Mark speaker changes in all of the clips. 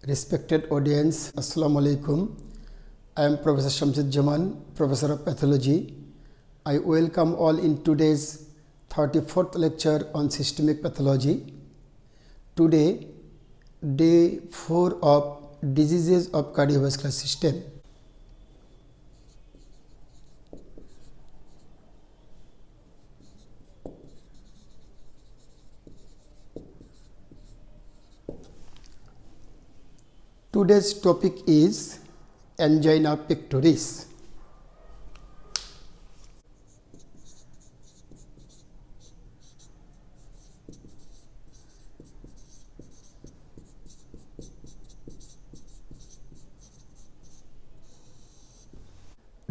Speaker 1: Respected audience, Assalamu alaikum. I am Professor Shamsuzzaman, Professor of Pathology. I welcome all in today's 34th lecture on systemic pathology. Today, day 4 of diseases of cardiovascular system. Today's topic is angina pectoris.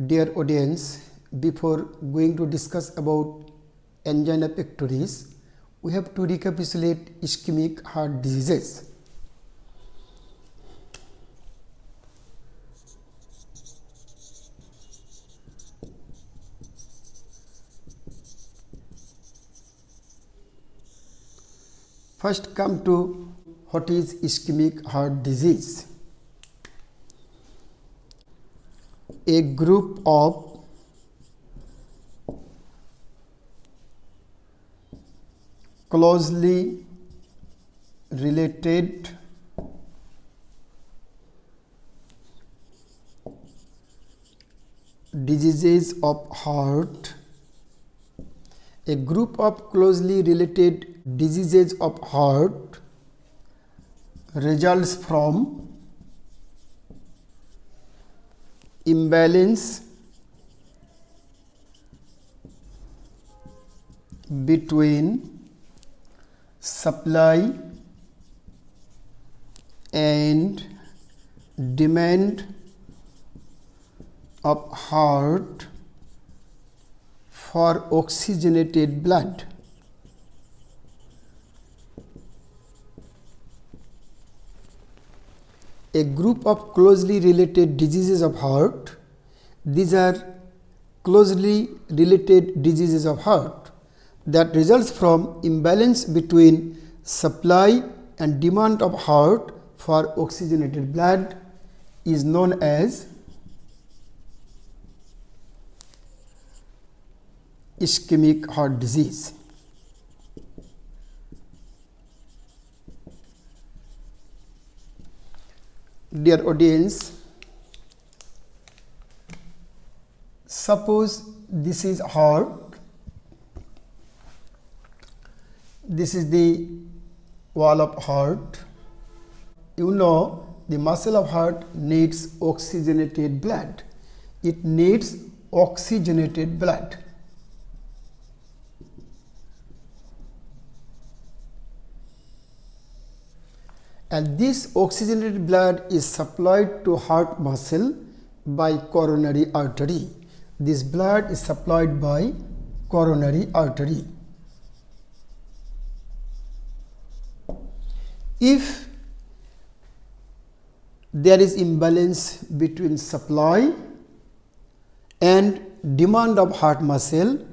Speaker 1: Dear audience, before going to discuss about angina pectoris, we have to recapitulate ischemic heart diseases. First come to what is ischemic heart disease. A group of closely related diseases of heart. A group of closely related diseases of heart results from imbalance between supply and demand of heart for oxygenated blood. A group of closely related diseases of heart. These are closely related diseases of heart that results from imbalance between supply and demand of heart for oxygenated blood is known as ischemic heart disease. Dear audience, suppose this is heart, this is the wall of heart. You know the muscle of heart needs oxygenated blood. It needs oxygenated blood. And this oxygenated blood is supplied to heart muscle by coronary artery. This blood is supplied by coronary artery. If there is imbalance between supply and demand of heart muscle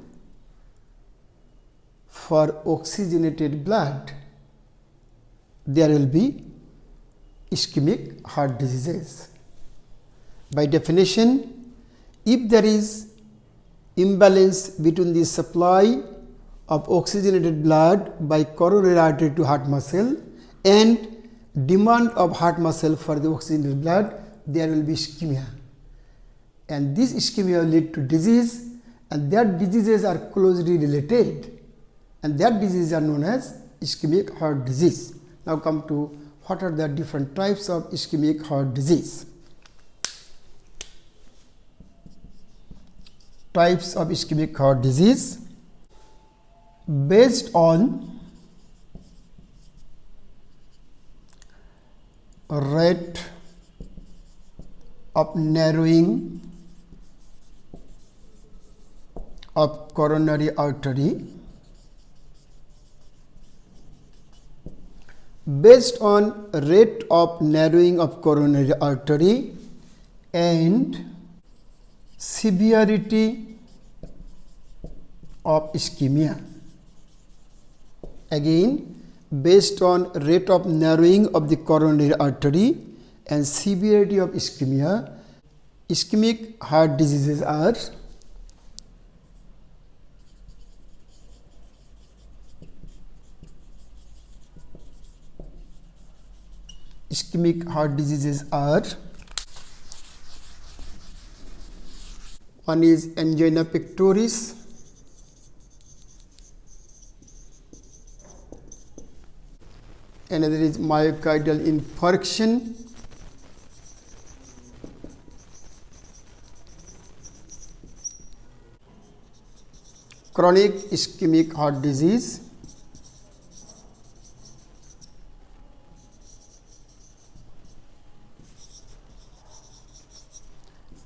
Speaker 1: for oxygenated blood, there will be ischemic heart diseases. By definition, if there is imbalance between the supply of oxygenated blood by coronary artery to heart muscle and demand of heart muscle for the oxygenated blood, there will be ischemia. And this ischemia will lead to disease, and that diseases are closely related, and that diseases are known as ischemic heart disease. Now come to what are the different types of ischemic heart disease. Types of ischemic heart disease based on rate of narrowing of coronary artery. Based on rate of narrowing of coronary artery and severity of ischemia. Again, based on rate of narrowing of the coronary artery and severity of ischemia. Ischemic heart diseases are one is angina pectoris, another is myocardial infarction, chronic ischemic heart disease,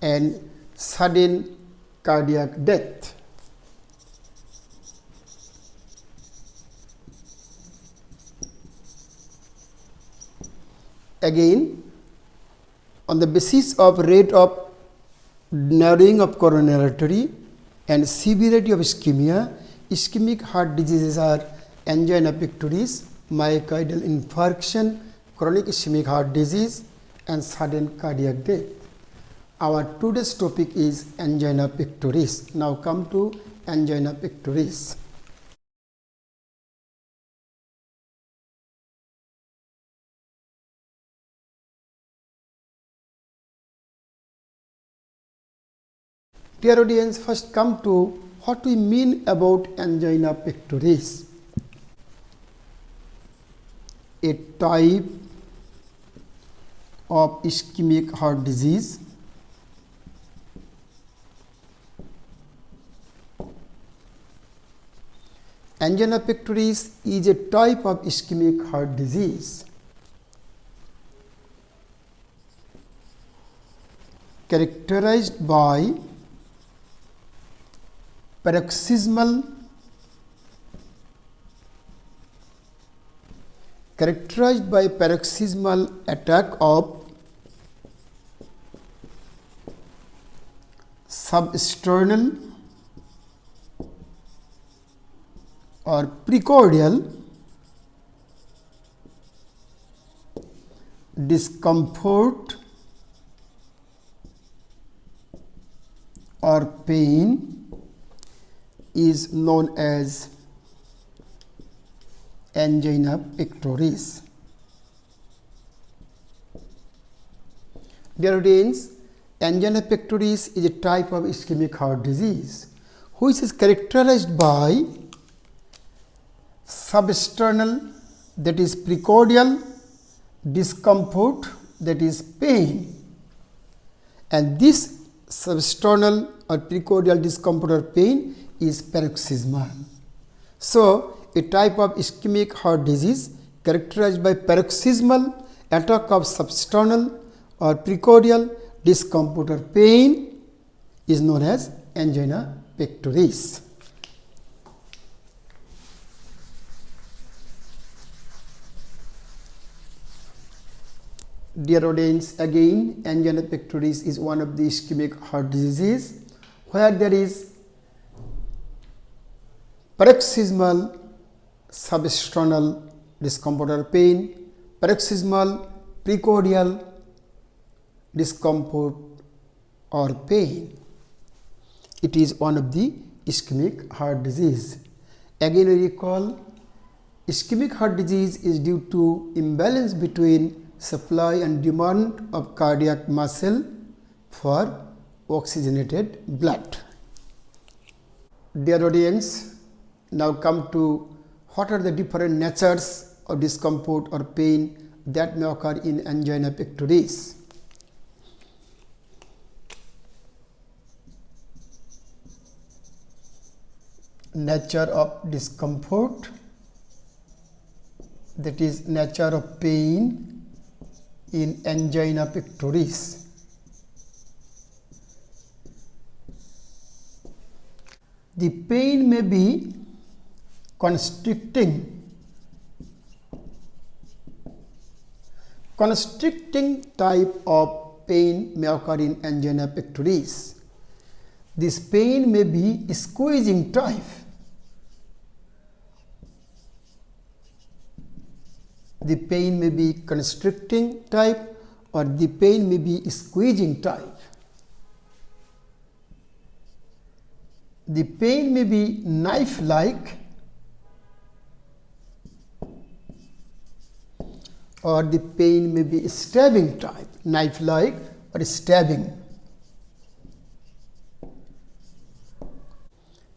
Speaker 1: and sudden cardiac death. Again, on the basis of rate of narrowing of coronary artery and severity of ischemia, ischemic heart diseases are angina pectoris, myocardial infarction, chronic ischemic heart disease, and sudden cardiac death. Our today's topic is angina pectoris. Now come to angina pectoris. Dear audience, first come to what we mean about angina pectoris. A type of ischemic heart disease Angina pectoris is a type of ischemic heart disease characterized by paroxysmal attack of substernal or precordial discomfort or pain is known as angina pectoris. Dear audience, angina pectoris is a type of ischemic heart disease which is characterized by substernal, that is precordial, discomfort, that is pain, and this substernal or precordial discomfort or pain is paroxysmal. So, a type of ischemic heart disease characterized by paroxysmal attack of substernal or precordial discomfort or pain is known as angina pectoris. Dear audience, again angina pectoris is one of the ischemic heart diseases where there is paroxysmal substernal discomfort or pain, paroxysmal precordial discomfort or pain. It is one of the ischemic heart disease. Again we recall, ischemic heart disease is due to imbalance between supply and demand of cardiac muscle for oxygenated blood. Dear audience, now come to what are the different natures of discomfort or pain that may occur in angina pectoris. Nature of discomfort, that is nature of pain in angina pectoris. The pain may be constricting type of pain may occur in angina pectoris. This pain may be squeezing type. The pain may be constricting type or the pain may be squeezing type. The pain may be knife-like or the pain may be stabbing type, knife-like or stabbing.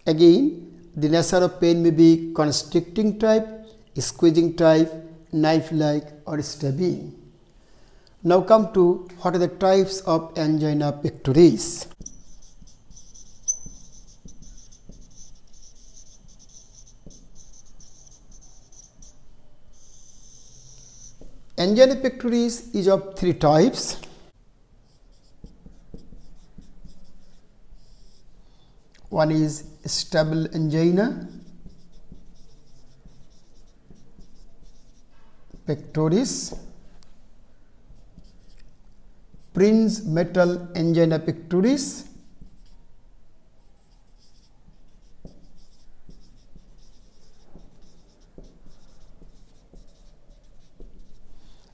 Speaker 1: Again, the nature of pain may be constricting type, squeezing type, knife-like or stabbing. Now come to what are the types of angina pectoris. Angina pectoris is of three types. One is stable angina pectoris, Prince metal angina pectoris,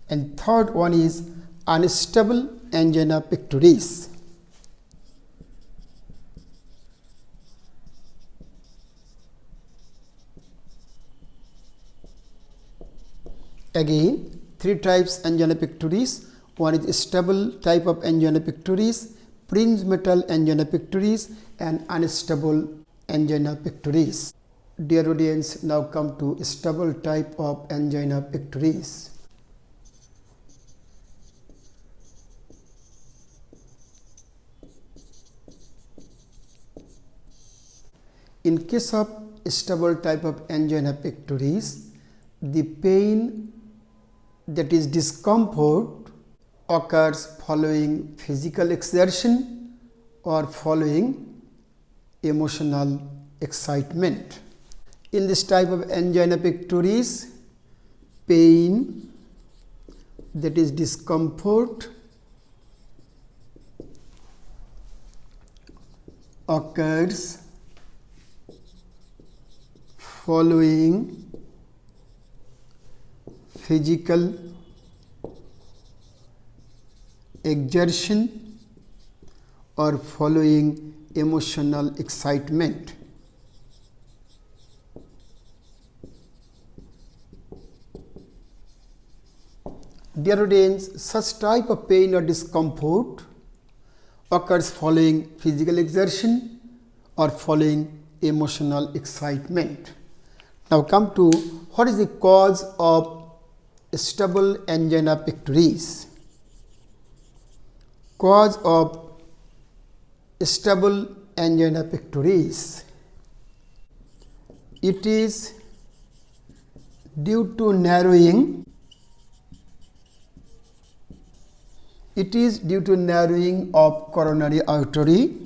Speaker 1: and third one is unstable angina pectoris. Again, three types angina pectoris. One is stable type of angina pectoris, Prince metal angina pectoris, and unstable angina pectoris. Dear audience, now come to stable type of angina pectoris. In case of stable type of angina pectoris, the pain, that is discomfort, occurs following physical exertion or following emotional excitement. In this type of angina pectoris, pain, that is discomfort, occurs following physical exertion or following emotional excitement. Dear audience, such type of pain or discomfort occurs following physical exertion or following emotional excitement. Now come to what is the cause of stable angina pectoris. Cause of stable angina pectoris. It is due to narrowing. It is due to narrowing of coronary artery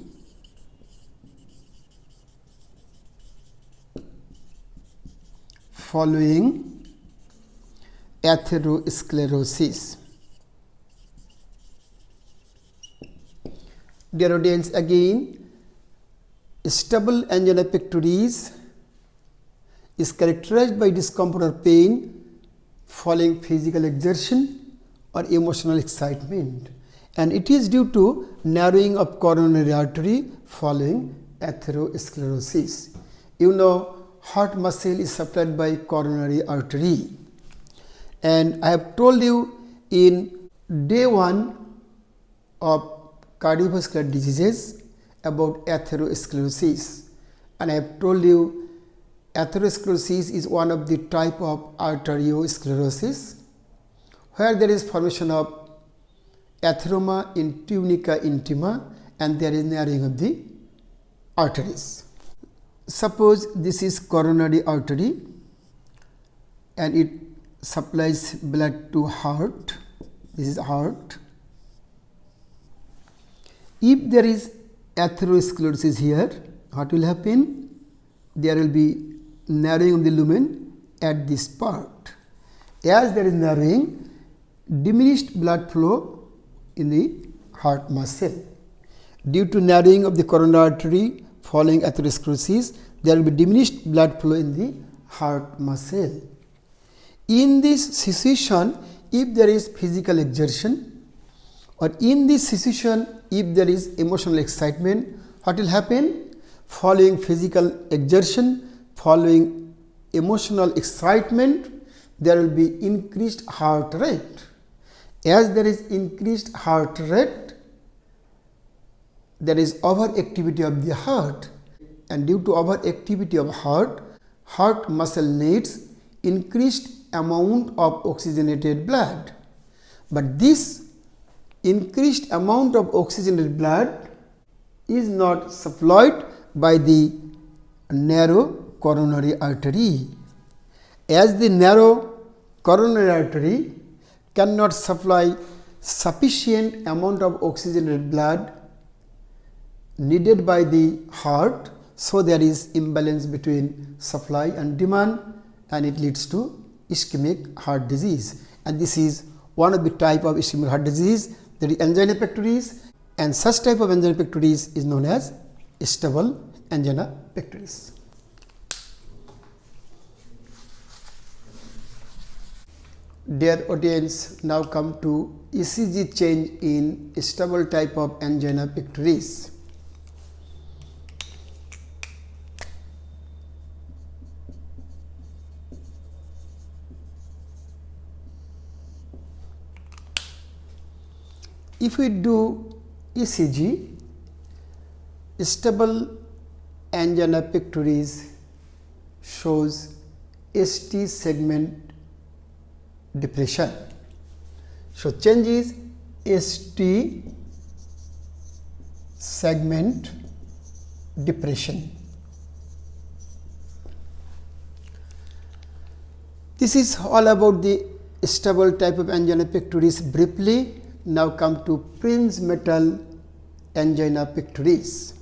Speaker 1: following atherosclerosis. Dear audience, again, stable angina pectoris is characterized by discomfort or pain following physical exertion or emotional excitement, and it is due to narrowing of coronary artery following atherosclerosis. You know, heart muscle is supplied by coronary artery, and I have told you in day 1 of cardiovascular diseases about atherosclerosis, and I have told you atherosclerosis is one of the type of arteriosclerosis where there is formation of atheroma in tunica intima and there is narrowing of the arteries. Suppose this is coronary artery and it supplies blood to heart. This is heart. If there is atherosclerosis here, what will happen? There will be narrowing of the lumen at this part. As there is narrowing, diminished blood flow in the heart muscle. Due to narrowing of the coronary artery following atherosclerosis, there will be diminished blood flow in the heart muscle. In this situation, if there is physical exertion Or in this situation, if there is emotional excitement, what will happen? Following physical exertion, following emotional excitement, there will be increased heart rate. As there is increased heart rate, there is overactivity of the heart, and due to overactivity of heart muscle needs increased amount of oxygenated blood. But this increased amount of oxygenated blood is not supplied by the narrow coronary artery. As the narrow coronary artery cannot supply sufficient amount of oxygenated blood needed by the heart, so there is imbalance between supply and demand, and it leads to ischemic heart disease. And this is one of the type of ischemic heart disease, that is angina pectoris, and such type of angina pectoris is known as stable angina pectoris. Dear audience, now come to ECG change in stable type of angina pectoris. If we do ECG, stable angina pectoris shows ST segment depression. So, change is ST segment depression. This is all about the stable type of angina pectoris briefly. Now come to Prince metal angina pectoris.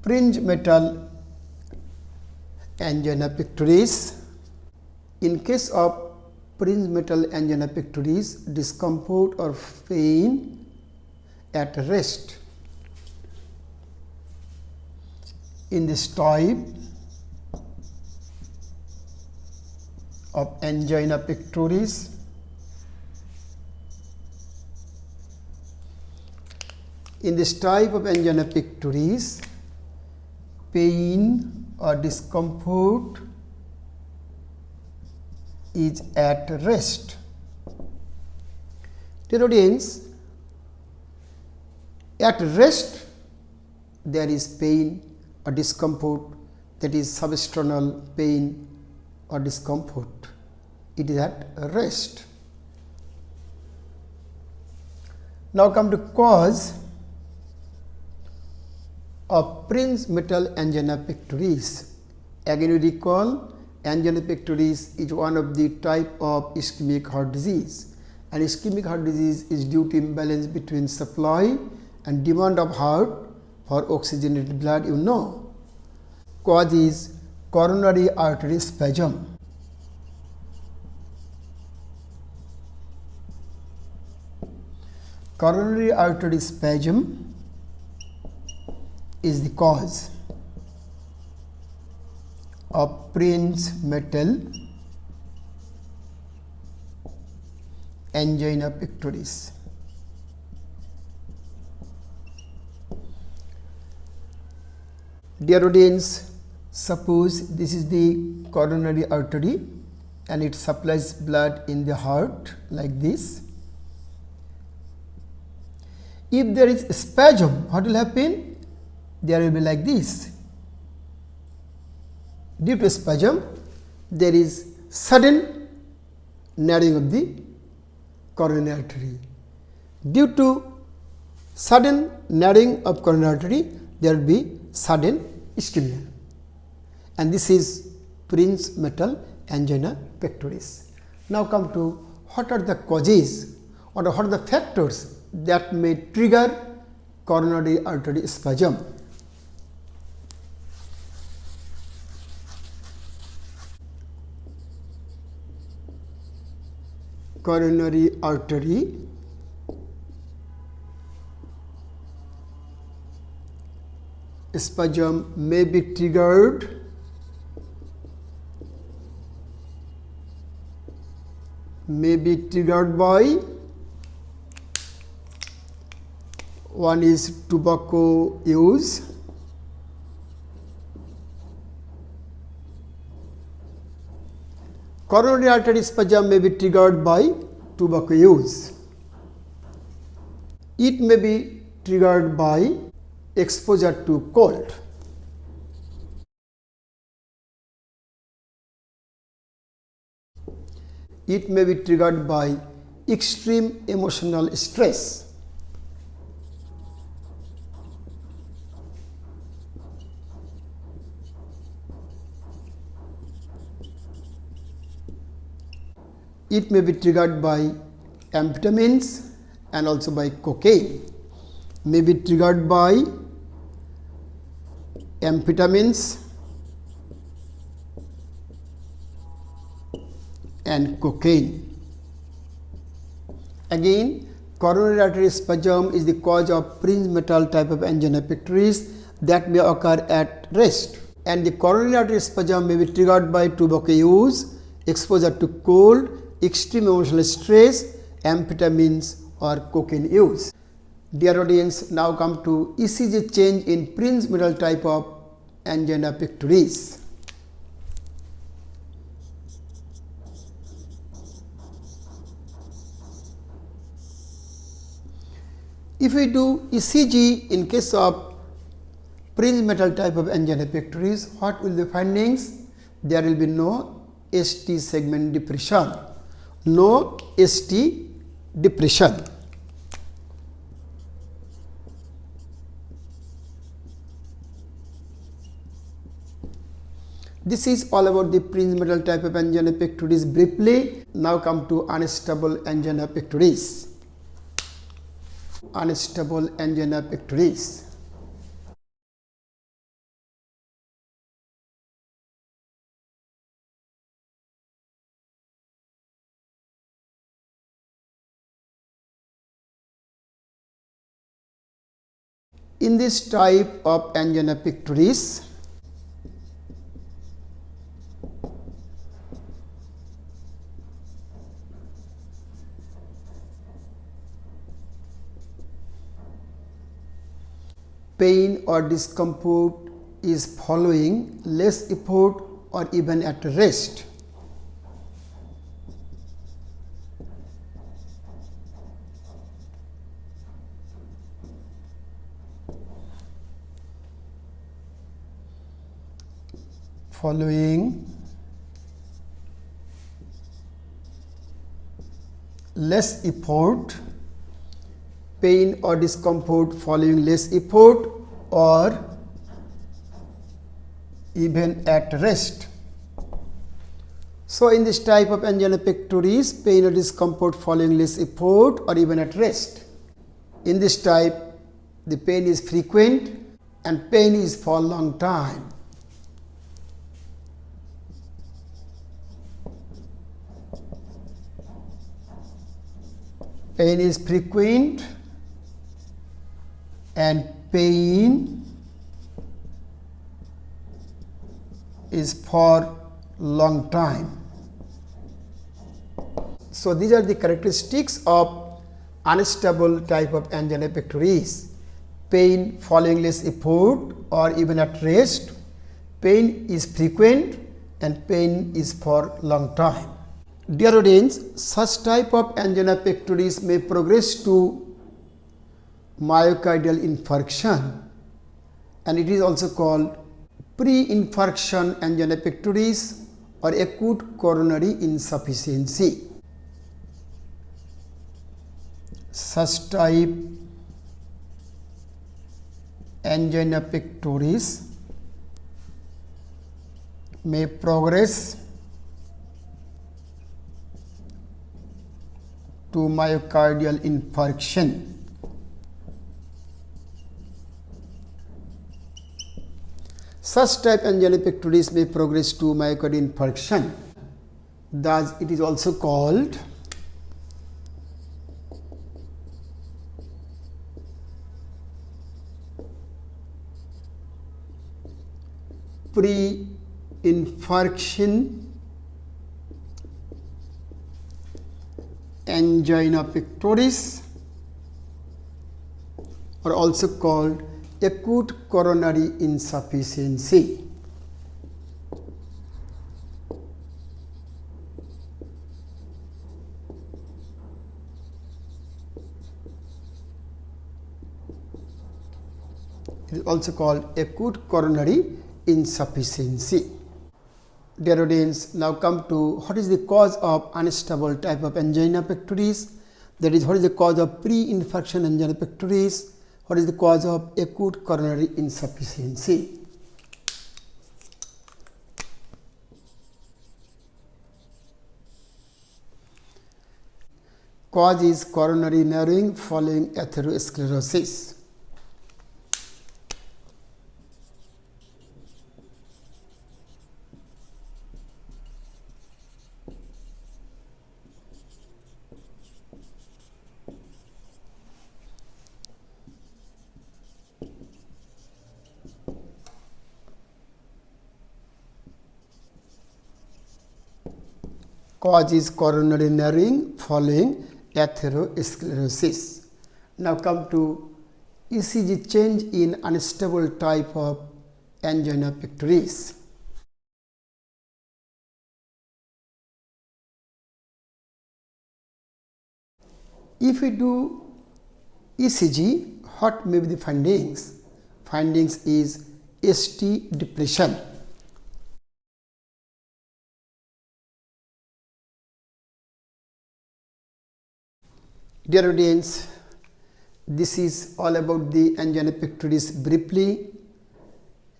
Speaker 1: Fringe metal angina pectoris. In case of fringe metal angina pectoris, discomfort or pain at rest in this type of angina pectoris pain or discomfort is at rest. Dear audience, at rest there is pain or discomfort, that is substernal pain or discomfort. It is at rest. Now come to cause of Prince metal angina pectoris. Again we recall, angina pectoris is one of the type of ischemic heart disease, and ischemic heart disease is due to imbalance between supply and demand of heart for oxygenated blood. You know, cause is coronary artery spasm. Coronary artery spasm is the cause of Prince metal angina pectoris. Dear audience, suppose this is the coronary artery and it supplies blood in the heart like this. If there is spasm, what will happen? There will be like this. Due to spasm, there is sudden narrowing of the coronary artery. Due to sudden narrowing of coronary artery, there will be sudden ischemia, and this is Prince metal angina pectoris. Now come to what are the causes or what are the factors that may trigger coronary artery spasm. Coronary artery spasm may be triggered by one is tobacco use, coronary artery spasm may be triggered by tobacco use. It may be triggered by exposure to cold. It may be triggered by extreme emotional stress. It may be triggered by amphetamines and also by cocaine. May be triggered by amphetamines and cocaine. Again, coronary artery spasm is the cause of Prince metal type of angina pectoris that may occur at rest, and the coronary artery spasm may be triggered by tobacco use, exposure to cold, extreme emotional stress, amphetamines or cocaine use. Dear audience, now come to ECG change in Prince metal type of angina pectoris. If we do ECG in case of Prince metal type of angina pectoris, what will be the findings? There will be no ST segment depression. No ST depression. This is all about the Prince metal type of angina pectoris briefly. Now come to unstable angina pectoris. Unstable angina pectoris. In this type of angina pectoris, pain or discomfort is following less effort or even at rest. Following less effort, pain or discomfort following less effort or even at rest. So, in this type of angina pectoris, pain or discomfort following less effort or even at rest. In this type, the pain is frequent and pain is for a long time. Pain is frequent and pain is for long time. So, these are the characteristics of unstable type of angina pectoris: pain following less effort or even at rest, pain is frequent and pain is for long time. Dear audience, such type of angina pectoris may progress to myocardial infarction, and it is also called pre-infarction angina pectoris or acute coronary insufficiency. Such type angina pectoris may progress to myocardial infarction. Such type angina pectoris may progress to myocardial infarction. Thus, it is also called pre-infarction angina pectoris, or also called acute coronary insufficiency. It is also called acute coronary insufficiency. Dear audience, now come to what is the cause of unstable type of angina pectoris, that is what is the cause of pre-infarction angina pectoris, what is the cause of acute coronary insufficiency. Cause is coronary narrowing following atherosclerosis. Cause is coronary narrowing following atherosclerosis. Now come to ECG change in unstable type of angina pectoris. If we do ECG, what may be the findings? Findings is ST depression. Dear audience, this is all about the angina pectoris briefly.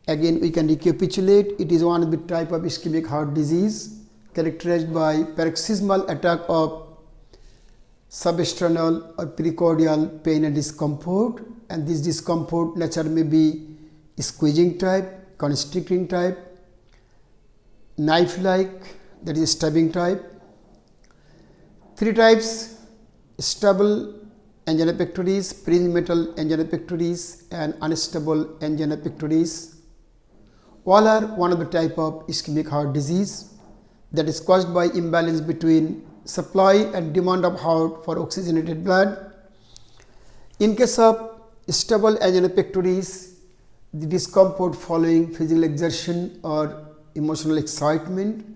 Speaker 1: Again, we can recapitulate. It is one of the type of ischemic heart disease characterized by paroxysmal attack of substernal or precordial pain and discomfort, and this discomfort nature may be squeezing type, constricting type, knife-like, that is stabbing type. Three types: stable angina pectoris, pre-metal angina pectoris, and unstable angina pectoris. All are one of the type of ischemic heart disease that is caused by imbalance between supply and demand of heart for oxygenated blood. In case of stable angina pectoris, the discomfort following physical exertion or emotional excitement,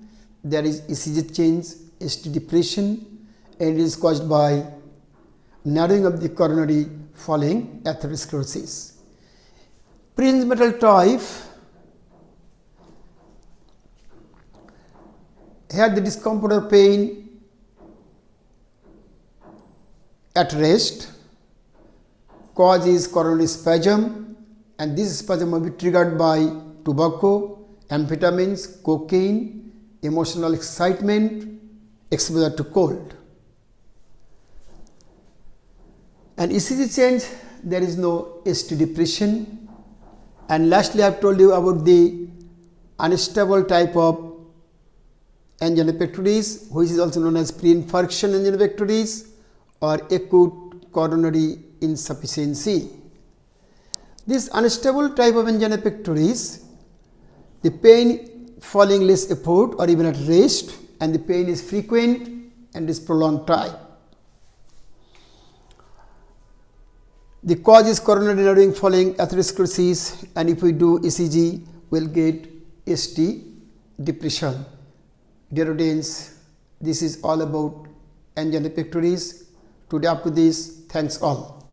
Speaker 1: there is ECG change, ST depression, and it is caused by narrowing of the coronary following atherosclerosis. Pre-metal type, here the discomfort or pain at rest, cause is coronary spasm, and this spasm will be triggered by tobacco, amphetamines, cocaine, emotional excitement, exposure to cold. And ECG change, there is no ST depression. And lastly, I have told you about the unstable type of angina pectoris, which is also known as pre-infarction angina pectoris or acute coronary insufficiency. This unstable type of angina pectoris, the pain following less effort or even at rest, and the pain is frequent and is prolonged time. The cause is coronary narrowing following atherosclerosis, and if we do ECG, we will get ST depression. Dear audience, this is all about angina pectoris. Today up to this, thanks all.